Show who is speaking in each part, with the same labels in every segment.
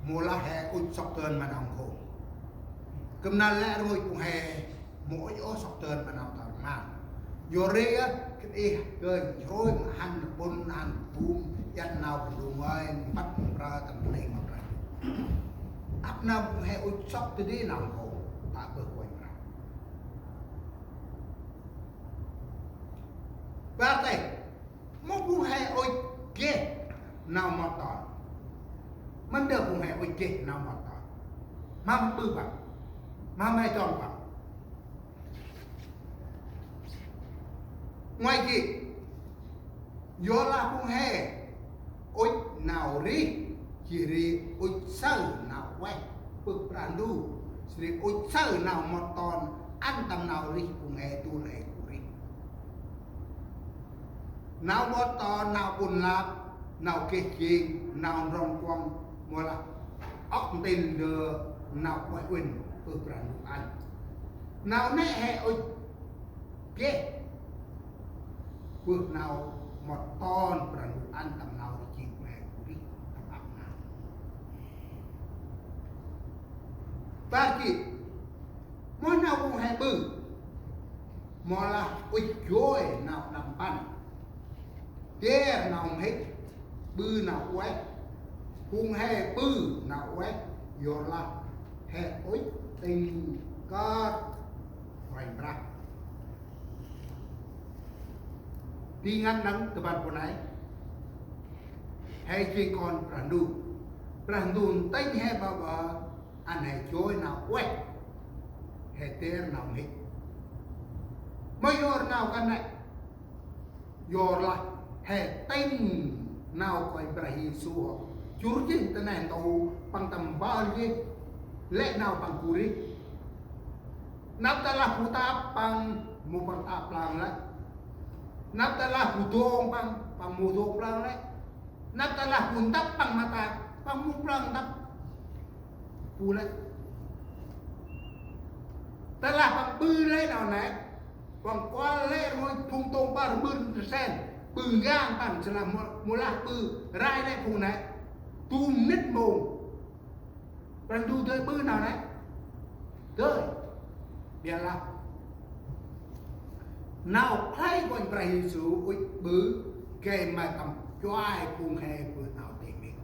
Speaker 1: mula he ui sọc tơn mà nòng khổ cầm nà lẽ rồi cũng he mỗi ô sọc tơn mà nòng tàu mà yore á cái đi rồi rồi hành bún hành bùm dân nào cũng đủ ngoài bắt ra tầm này mà ra áp nào cũng he ui sọc từ đi nòng khổ ta bực quay ra và đây một cũng he ui kia nào mà tỏมันเดิมผมแห่โอเจนำมาต่อมาปื้อบังมาไม่จองบังngoài gì do là cũng hè ôi nào ri chỉ ri ôi sơ nào quay bực brandu chỉ ôi sơ nào một ton ăn tầm nào ri cũng hè tu lệ cũng ri nào một ton nào buồn lạp nào kê chi nào rong quăng mua là ốc tin đưa nào quay quên bực brandu ăn nào nè hè ôi kê bước nào một ton berani ăn tầm nào thì chỉ về curi tầm áp nào và chị mỗi nào cũng hay bự mà là ôi chối nào nằm pan kia nào hết bự nào quét cũng hay bự nào quét do là hay ôi tình có hoành ra đi ngăn nắng từ bàn của này hay chỉ còn brandu tênh hay bao bờ anh hay chối nào quét hay tên nào hết mấy giờ nào cái này giờ là hay tênh nào coi Ibrahim suho chur chính tên này tàu bằng tầm bao nhiêu lẽ nào bằng curi nắp ta là phụ ta bằng một bằng tạp làm lại nắp ta là phụ thôn bằng một thôn lang đấy nắp ta là phụ tắp bằng mata bằng một lang tắp phụ đấy ta là bằng bư lấy nào này bằng qua lấy rồi phung tông ba bư sen bư gang bằng sẽ là một là bư rai đấy phụ này tum nít mồm bằng tu tới bư nào đấy tới biết là nào thấy con Ibrahim số ui bứ kề mà cầm choai cùng hè vừa nào để mình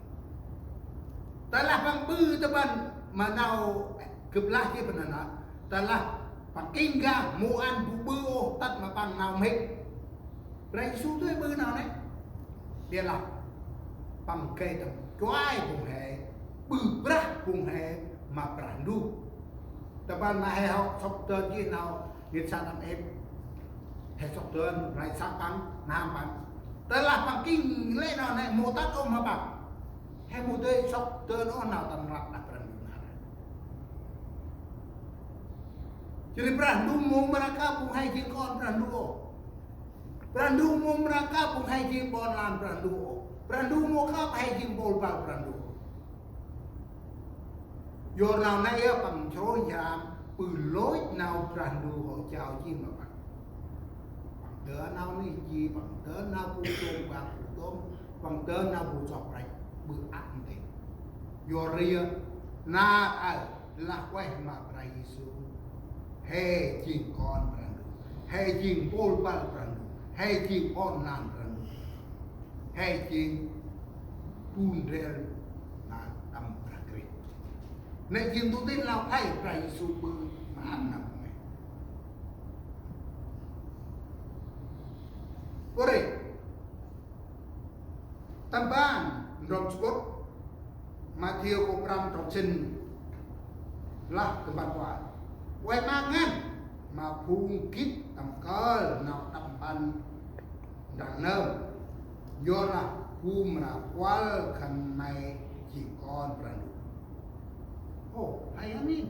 Speaker 1: ta là bằng bư ta bằng mà nào cướp lá kia phần nào ta là bằng kinh ga mua ăn bù bư ô tắt mà bằng nào hết Ibrahim số tới bư nào đấy biết là bằng kề cầm choai cùng hè bư bra cùng hè mà brandu ta bằng mà hè học sọc tơ kia nào nghiệt sa làm em hệ sọc tơn lại sát bắn nam bắn ta là bằng kinh lẽ nào này mô tát ôm mà bằng hay mô tê sọc tơn nó nào tầm lạc đặt ra đường nào jadi brandu mau mereka pun hai jin kon brandu mau mereka pun hai jin bon lan brandu mau khap hai jin bol bal brandu yo nào nay bằng chối giảm bự lối nào brandu họ chào chi mà bằng tớ nào ní gì bằng tớ nào phụ tôm và phụ tôm bằng tớ nào phụ chọc rạch bự ăn thì do ria na là quay mà bray su he chim con brandu he chim pol bal brandu he chim on lan brandu he chim tun rel na tam prakrit này chim tu tin lao hay bray su bự mà ăn nằm Ore, tambahan drum spot, Matthew Kopram Thompson lah tempat buat. Quay mangan mà phun kít tầm cơ nào tampan đằng nơm, do là phun là quá khăn này chỉ con brandu. Hay anh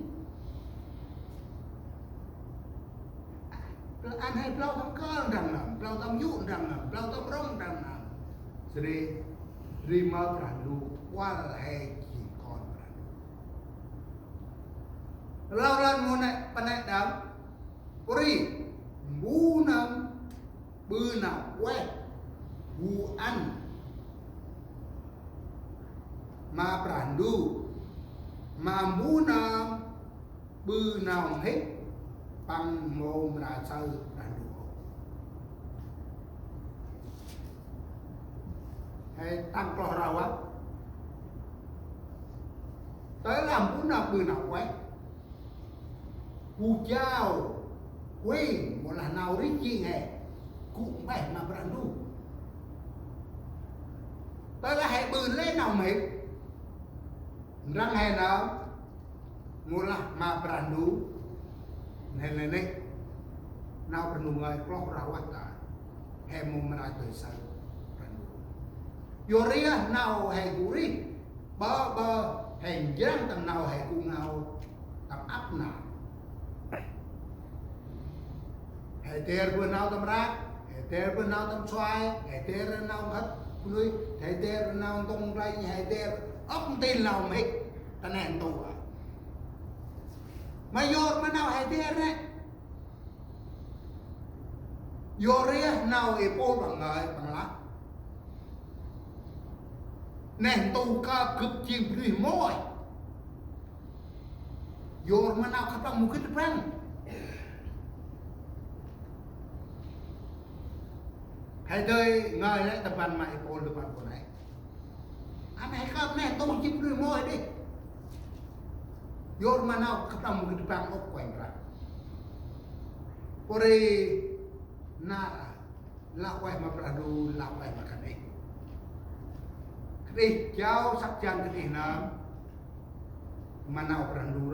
Speaker 1: anh hay plau tam cơ đằng nào, plau tam dụ đằng nào, plau tam rong đằng nào, jadi rima brandu qua hay chỉ con brandu. Lao lan môn này, pan này đám, ori, bu nam, bư nào quét, bu ăn, ma brandu mà muốn bư nào hết bằng mồm ra sơ ra đủ hay tăng cò rau á tới làm muốn nào bư nào quay cu chao quê một là nào rít chi nghe cũng phải mà bạn đủ tới là hãy bư lên nào mấy răng hè nào một là mà bạn đủ nên này này nào bạn đủ người có ra quá ta hè mồm mà tới sao bạn đủ yoria nào hè guri bơ hèn giang tầm nào hè cùng nào tầm áp nào hệ ter vừa nào tầm rác hệ ter vừa nào tầm xoay hệ ter nào hết người hệ ter nào tung ra hệ ter ốc tin nào mấy ta nền tù à mà vô mà nào hệ ter đấy vô ria nào ấy bố bằng người bằng lá nền tù ca cực chìm đi môi vô mà nào khắp bằng một cái răng hãy chơi ngơi lấy tập văn mày bồn tập văn của này anh hãy không nè tôi chim đuôi môi đi vô mà nào khắp đồng một cái tập văn ốc quanh ra có đi na là quay mà bà đu là quay mà cái đi cháu sắp chân cái gì nữa mà nào bà đu